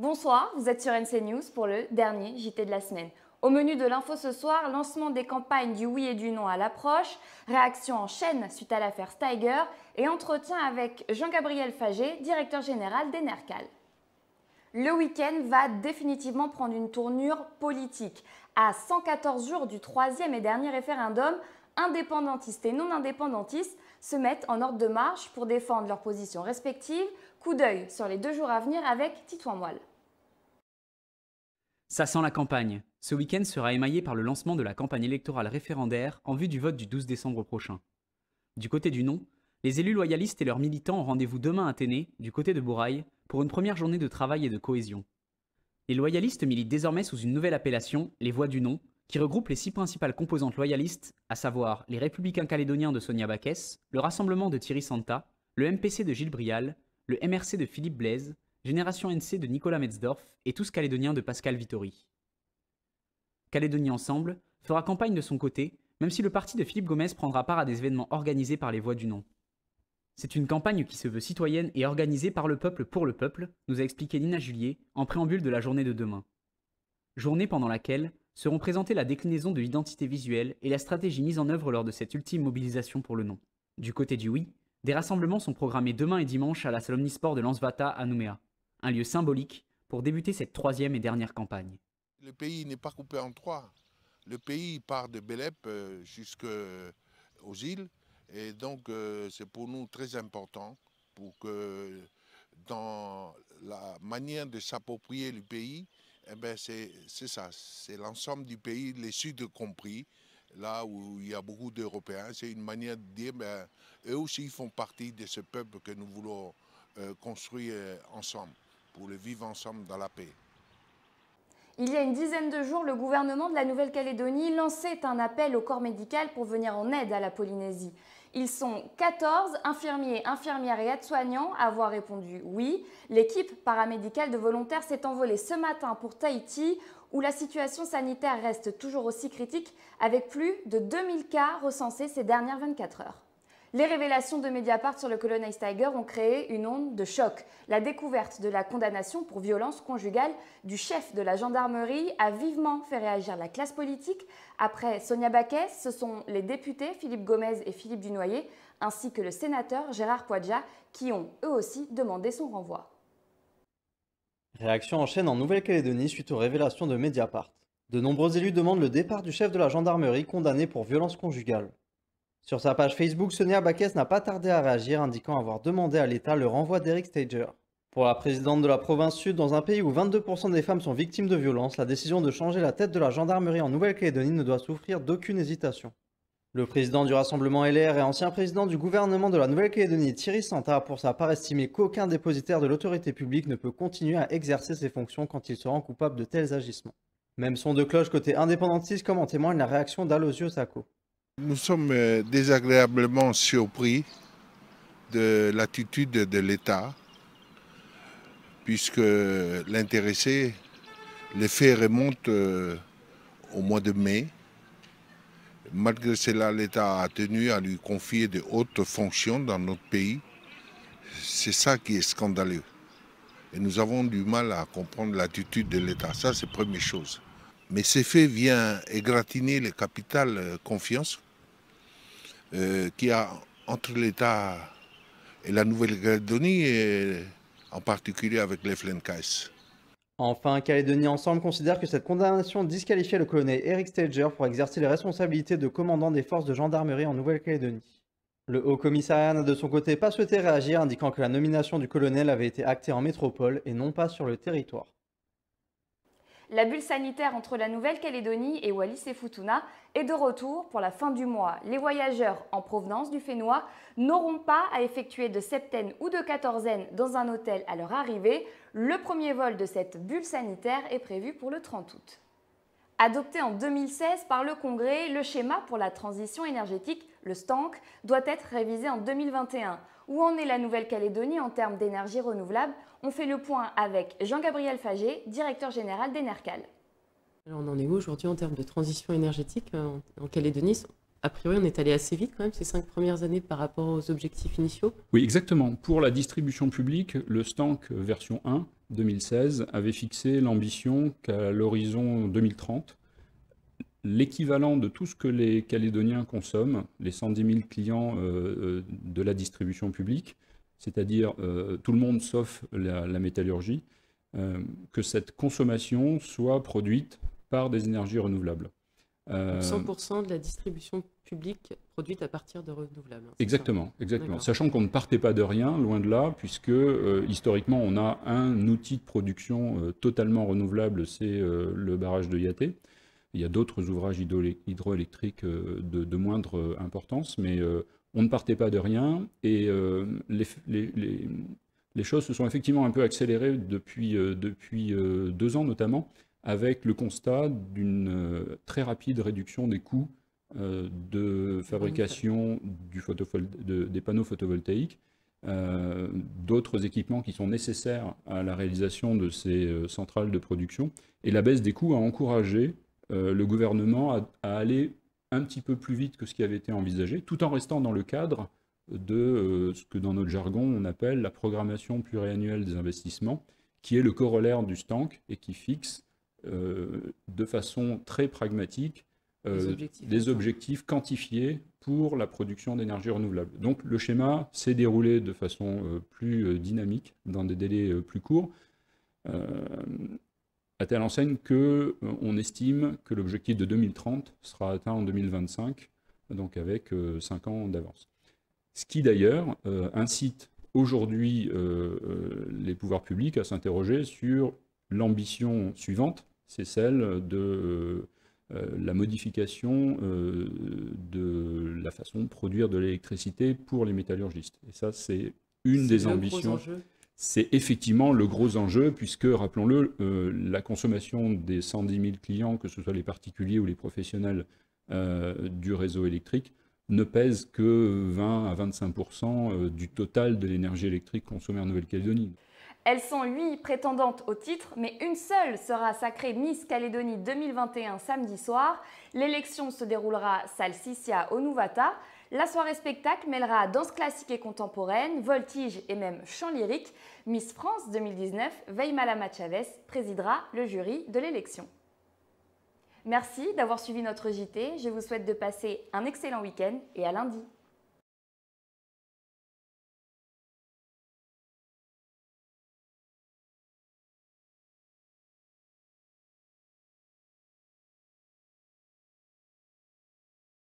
Bonsoir, vous êtes sur NC News pour le dernier JT de la semaine. Au menu de l'info ce soir, lancement des campagnes du oui et du non à l'approche, réaction en chaîne suite à l'affaire Steiger et entretien avec Jean-Gabriel Fagé, directeur général d'Enercal. Le week-end va définitivement prendre une tournure politique. À 114 jours du troisième et dernier référendum, indépendantistes et non indépendantistes se mettent en ordre de marche pour défendre leurs positions respectives. Coup d'œil sur les 2 jours à venir avec Titouan Moelle. Ça sent la campagne. Ce week-end sera émaillé par le lancement de la campagne électorale référendaire en vue du vote du 12 décembre prochain. Du côté du non, les élus loyalistes et leurs militants ont rendez-vous demain à Ténè, du côté de Bourail, pour une première journée de travail et de cohésion. Les loyalistes militent désormais sous une nouvelle appellation, les Voix du non, qui regroupe les 6 principales composantes loyalistes, à savoir les Républicains calédoniens de Sonia Backès, le Rassemblement de Thierry Santa, le MPC de Gilles Brial, le MRC de Philippe Blaise, Génération NC de Nicolas Metzdorf et Tous Calédoniens de Pascal Vittori. Calédonie Ensemble fera campagne de son côté, même si le parti de Philippe Gomez prendra part à des événements organisés par les Voix du non. C'est une campagne qui se veut citoyenne et organisée par le peuple pour le peuple, nous a expliqué Nina Julier en préambule de la journée de demain. Journée pendant laquelle seront présentées la déclinaison de l'identité visuelle et la stratégie mise en œuvre lors de cette ultime mobilisation pour le non. Du côté du oui, des rassemblements sont programmés demain et dimanche à la salle Omnisport de Lansvata à Nouméa, un lieu symbolique pour débuter cette troisième et dernière campagne. Le pays n'est pas coupé en 3. Le pays part de Belep jusqu'aux îles. Et donc, c'est pour nous très important pour que dans la manière de s'approprier le pays, eh ben c'est ça, c'est l'ensemble du pays, les Suds compris, là où il y a beaucoup d'Européens. C'est une manière de dire, ben, eux aussi font partie de ce peuple que nous voulons construire ensemble, pour le vivre ensemble dans la paix. Il y a une dizaine de jours, le gouvernement de la Nouvelle-Calédonie lançait un appel au corps médical pour venir en aide à la Polynésie. Ils sont 14 infirmiers, infirmières et aides-soignants à avoir répondu oui. L'équipe paramédicale de volontaires s'est envolée ce matin pour Tahiti, où la situation sanitaire reste toujours aussi critique, avec plus de 2000 cas recensés ces dernières 24 heures. Les révélations de Mediapart sur le colonel Steiger ont créé une onde de choc. La découverte de la condamnation pour violence conjugale du chef de la gendarmerie a vivement fait réagir la classe politique. Après Sonia Backès, ce sont les députés Philippe Gomez et Philippe Dunoyer, ainsi que le sénateur Gérard Poadja, qui ont eux aussi demandé son renvoi. Réaction en chaîne en Nouvelle-Calédonie suite aux révélations de Mediapart. De nombreux élus demandent le départ du chef de la gendarmerie condamné pour violence conjugale. Sur sa page Facebook, Sonia Backès n'a pas tardé à réagir, indiquant avoir demandé à l'État le renvoi d'Eric Steiger. Pour la présidente de la province sud, dans un pays où 22% des femmes sont victimes de violences, la décision de changer la tête de la gendarmerie en Nouvelle-Calédonie ne doit souffrir d'aucune hésitation. Le président du Rassemblement LR et ancien président du gouvernement de la Nouvelle-Calédonie, Thierry Santa, a pour sa part estimé qu'aucun dépositaire de l'autorité publique ne peut continuer à exercer ses fonctions quand il se rend coupable de tels agissements. Même son de cloche côté indépendantiste, comme en témoigne la réaction d'Alosio Sacco. Nous sommes désagréablement surpris de l'attitude de l'État, puisque l'intéressé, les faits remontent au mois de mai. Malgré cela, l'État a tenu à lui confier de hautes fonctions dans notre pays. C'est ça qui est scandaleux. Et nous avons du mal à comprendre l'attitude de l'État. Ça, c'est la première chose. Mais ces faits viennent égratigner les capitales confiance qu'il y a entre l'État et la Nouvelle-Calédonie, et en particulier avec les FLNKS. Enfin, Calédonie Ensemble considère que cette condamnation disqualifiait le colonel Eric Steiger pour exercer les responsabilités de commandant des forces de gendarmerie en Nouvelle-Calédonie. Le Haut-Commissariat n'a de son côté pas souhaité réagir, indiquant que la nomination du colonel avait été actée en métropole et non pas sur le territoire. La bulle sanitaire entre la Nouvelle-Calédonie et Wallis et Futuna est de retour pour la fin du mois. Les voyageurs en provenance du Fénois n'auront pas à effectuer de septaine ou de quatorzaine dans un hôtel à leur arrivée. Le premier vol de cette bulle sanitaire est prévu pour le 30 août. Adopté en 2016 par le Congrès, le schéma pour la transition énergétique, le STANC, doit être révisé en 2021. Où en est la Nouvelle-Calédonie en termes d'énergie renouvelable? On fait le point avec Jean-Gabriel Fagé, directeur général d'Enercal. Alors on en est où aujourd'hui en termes de transition énergétique en Calédonie? A priori, on est allé assez vite quand même ces 5 premières années par rapport aux objectifs initiaux. Oui, exactement. Pour la distribution publique, le STANC version 1 2016, avait fixé l'ambition qu'à l'horizon 2030, l'équivalent de tout ce que les Calédoniens consomment, les 110 000 clients de la distribution publique, c'est-à-dire tout le monde sauf la métallurgie, que cette consommation soit produite par des énergies renouvelables. Donc 100% de la distribution publique produite à partir de renouvelables. Exactement. Sachant qu'on ne partait pas de rien, loin de là, puisque historiquement on a un outil de production totalement renouvelable, c'est le barrage de Yaté. Il y a d'autres ouvrages hydroélectriques de moindre importance, mais on ne partait pas de rien, et les choses se sont effectivement un peu accélérées depuis 2 ans notamment, avec le constat d'une très rapide réduction des coûts de fabrication des panneaux photovoltaïques, d'autres équipements qui sont nécessaires à la réalisation de ces centrales de production. Et la baisse des coûts a encouragé le gouvernement à aller un petit peu plus vite que ce qui avait été envisagé, tout en restant dans le cadre de ce que dans notre jargon on appelle la programmation pluriannuelle des investissements, qui est le corollaire du STANC et qui fixe de façon très pragmatique des objectifs quantifiés pour la production d'énergie renouvelable. Donc le schéma s'est déroulé de façon plus dynamique, dans des délais plus courts, à telle enseigne qu'on estime que l'objectif de 2030 sera atteint en 2025, donc avec 5 ans d'avance. Ce qui d'ailleurs incite aujourd'hui les pouvoirs publics à s'interroger sur l'ambition suivante, c'est celle de la modification de la façon de produire de l'électricité pour les métallurgistes. Et ça, c'est une des ambitions. C'est effectivement le gros enjeu, puisque, rappelons-le, la consommation des 110 000 clients, que ce soit les particuliers ou les professionnels du réseau électrique, ne pèse que 20 à 25% du total de l'énergie électrique consommée en Nouvelle-Calédonie. Elles sont 8 prétendantes au titre, mais une seule sera sacrée Miss Calédonie 2021 samedi soir. L'élection se déroulera salle Sissia au Nouvata. La soirée spectacle mêlera danse classique et contemporaine, voltige et même chant lyrique. Miss France 2019, Veimala Chavez, présidera le jury de l'élection. Merci d'avoir suivi notre JT. Je vous souhaite de passer un excellent week-end et à lundi.